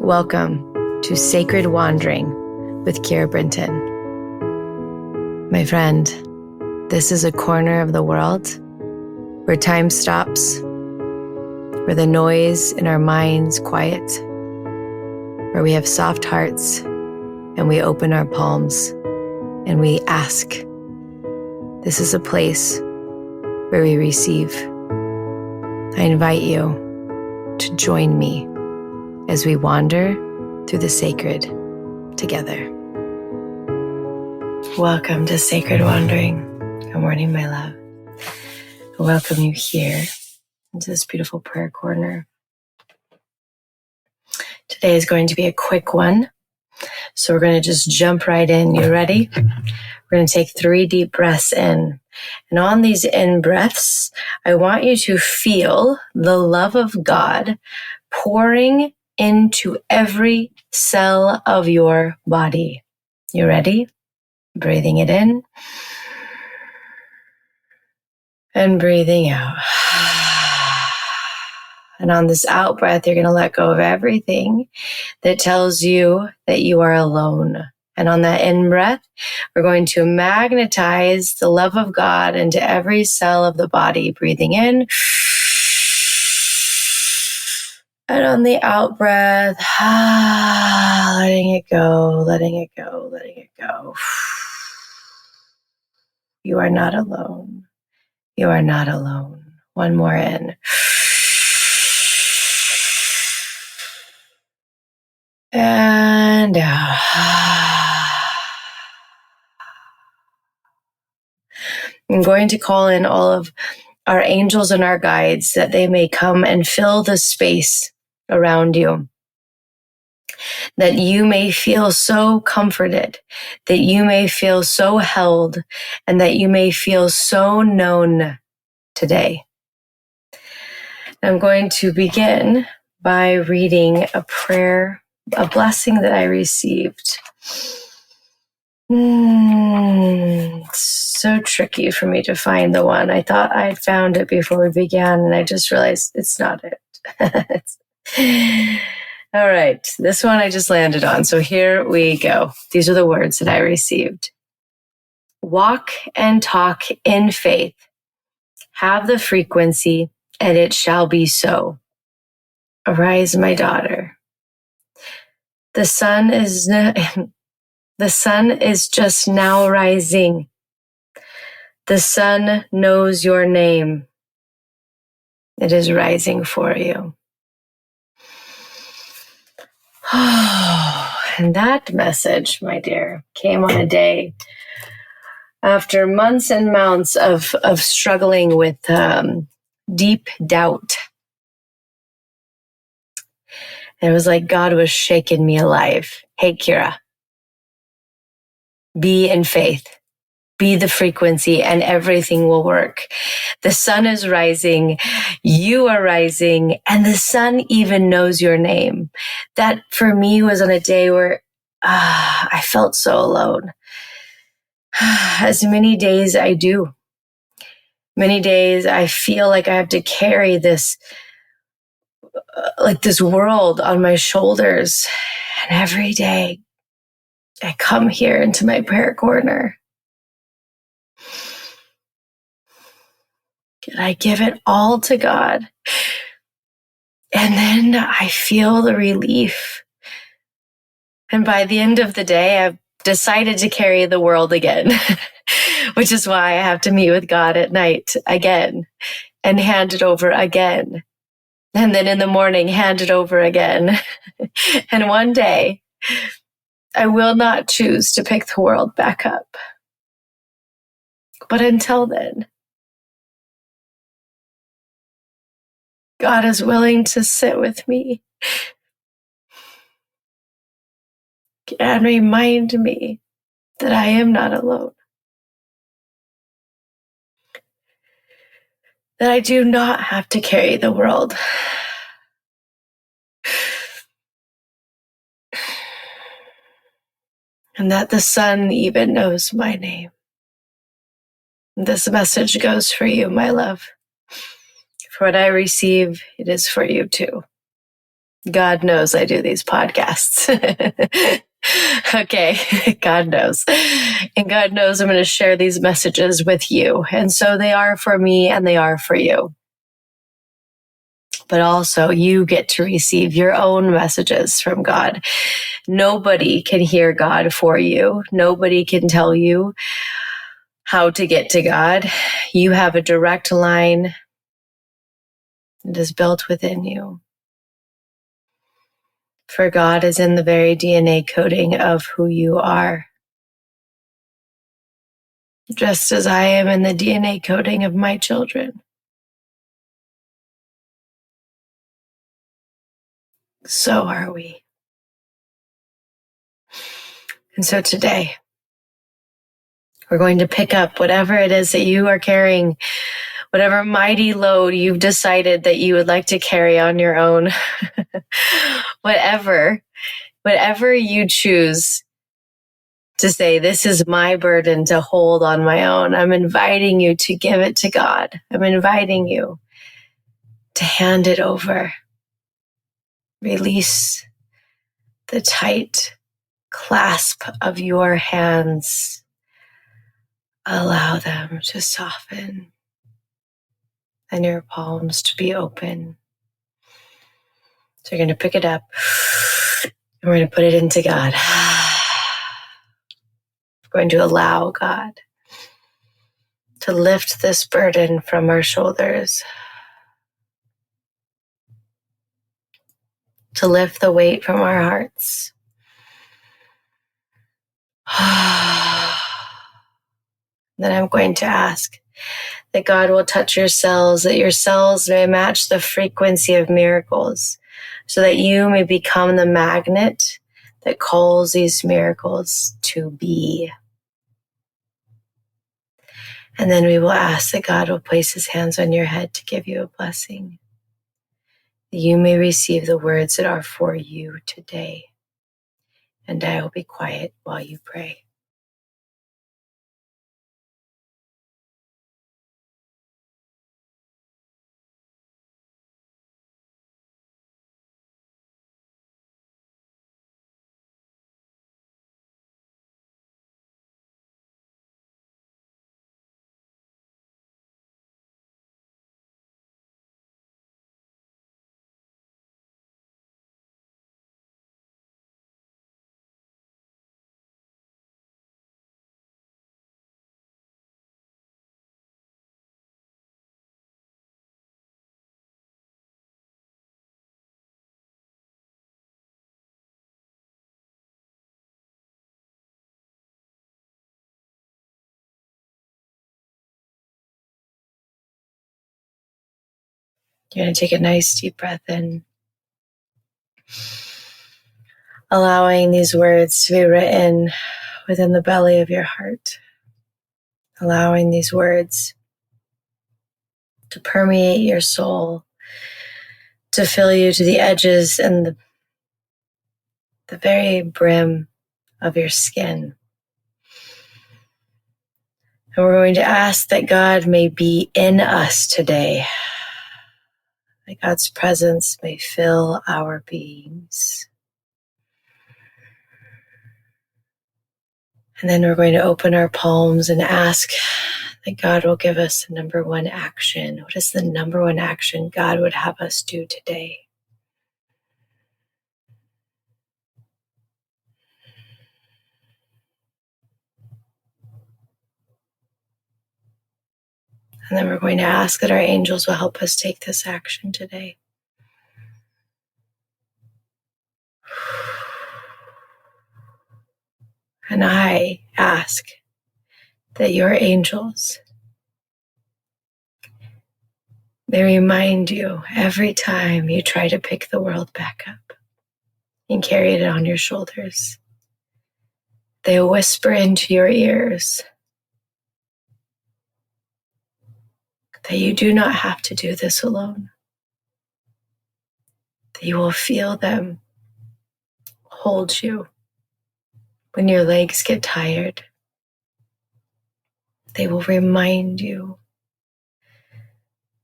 Welcome to Sacred Wandering with Keira. My friend, this is a corner of the world where time stops, where the noise in our minds quiet, where we have soft hearts and we open our palms and we ask. This is a place where we receive. I invite you to join me as we wander through the sacred together. Welcome to Sacred Wandering. Good morning, my love. I welcome you here into this beautiful prayer corner. Today is going to be a quick one, so we're going to just jump right in. You ready? We're going to take 3 deep breaths in. And on these in breaths, I want you to feel the love of God pouring into every cell of your body. You ready? Breathing it in and breathing out. And on this out breath, you're going to let go of everything that tells you that you are alone. And on that in breath, we're going to magnetize the love of God into every cell of the body. Breathing in. And on the out breath, letting it go, letting it go, letting it go. You are not alone. You are not alone. One more in. And out. I'm going to call in all of our angels and our guides that they may come and fill the space around you, that you may feel so comforted, that you may feel so held, and that you may feel so known today. I'm going to begin by reading a prayer, a blessing that I received. It's so tricky for me to find the one. I thought I'd found it before we began, and I just realized it's not it. All right, this one I just landed on. So here we go. These are the words that I received. Walk and talk in faith. Have the frequency, and it shall be so. Arise, my daughter. The sun is just now rising. The sun knows your name. It is rising for you. And that message, my dear, came on a day after months and months of struggling with deep doubt. It was like God was shaking me alive. Hey, Keira, be in faith. Be the frequency and everything will work. The sun is rising, you are rising, and the sun even knows your name. That for me was on a day where I felt so alone. As many days I do. Many days I feel like I have to carry this, like this world on my shoulders. And every day I come here into my prayer corner. And I give it all to God. And then I feel the relief. And by the end of the day, I've decided to carry the world again, which is why I have to meet with God at night again and hand it over again. And then in the morning, hand it over again. And one day, I will not choose to pick the world back up. But until then, God is willing to sit with me and remind me that I am not alone. That I do not have to carry the world. And that the sun even knows my name. This message goes for you, my love. For what I receive, it is for you too. God knows I do these podcasts. Okay, God knows. And God knows I'm going to share these messages with you. And so they are for me and they are for you. But also, you get to receive your own messages from God. Nobody can hear God for you. Nobody can tell you how to get to God. You have a direct line that is built within you. For God is in the very DNA coding of who you are. Just as I am in the DNA coding of my children, so are we. And so today, we're going to pick up whatever it is that you are carrying, whatever mighty load you've decided that you would like to carry on your own. whatever you choose to say, this is my burden to hold on my own. I'm inviting you to give it to God. I'm inviting you to hand it over. Release the tight clasp of your hands. Allow them to soften and your palms to be open. So you're going to pick it up and we're going to put it into God. We're going to allow God to lift this burden from our shoulders, to lift the weight from our hearts. Then I'm going to ask that God will touch your cells, that your cells may match the frequency of miracles, so that you may become the magnet that calls these miracles to be. And then we will ask that God will place his hands on your head to give you a blessing, that you may receive the words that are for you today. And I will be quiet while you pray. You're going to take a nice deep breath in, allowing these words to be written within the belly of your heart, allowing these words to permeate your soul, to fill you to the edges and the very brim of your skin. And we're going to ask that God may be in us today, that God's presence may fill our beings. And then we're going to open our palms and ask that God will give us the number one action. What is the number one action God would have us do today? And then we're going to ask that our angels will help us take this action today. And I ask that your angels may remind you every time you try to pick the world back up and carry it on your shoulders. They whisper into your ears that you do not have to do this alone, that you will feel them hold you when your legs get tired. They will remind you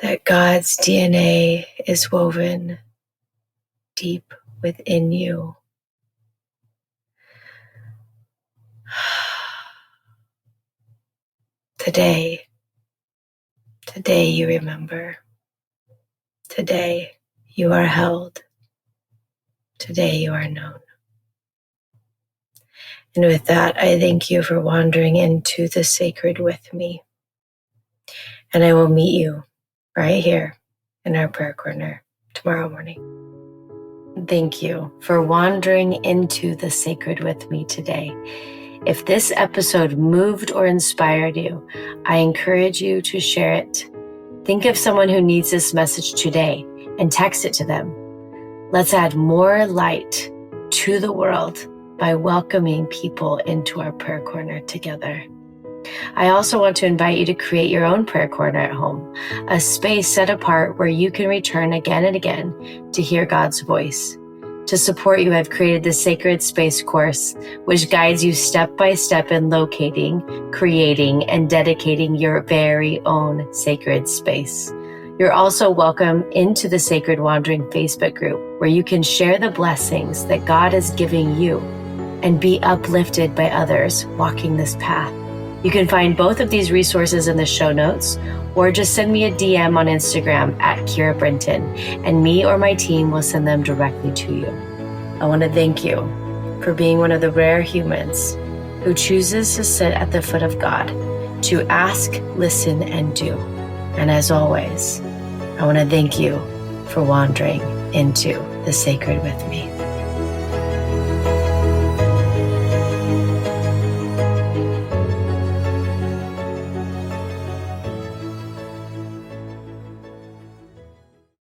that God's DNA is woven deep within you. Today you remember. Today you are held. Today you are known. And with that, I thank you for wandering into the sacred with me. And I will meet you right here in our prayer corner tomorrow morning. Thank you for wandering into the sacred with me today. If this episode moved or inspired you, I encourage you to share it. Think of someone who needs this message today and text it to them. Let's add more light to the world by welcoming people into our prayer corner together. I also want to invite you to create your own prayer corner at home, a space set apart where you can return again and again to hear God's voice. To support you, I've created the Sacred Space course, which guides you step by step in locating, creating, and dedicating your very own sacred space. You're also welcome into the Sacred Wandering Facebook group, where you can share the blessings that God is giving you and be uplifted by others walking this path. You can find both of these resources in the show notes, or just send me a DM on Instagram at Keira Brinton, and me or my team will send them directly to you. I want to thank you for being one of the rare humans who chooses to sit at the foot of God, to ask, listen, and do. And as always, I want to thank you for wandering into the sacred with me.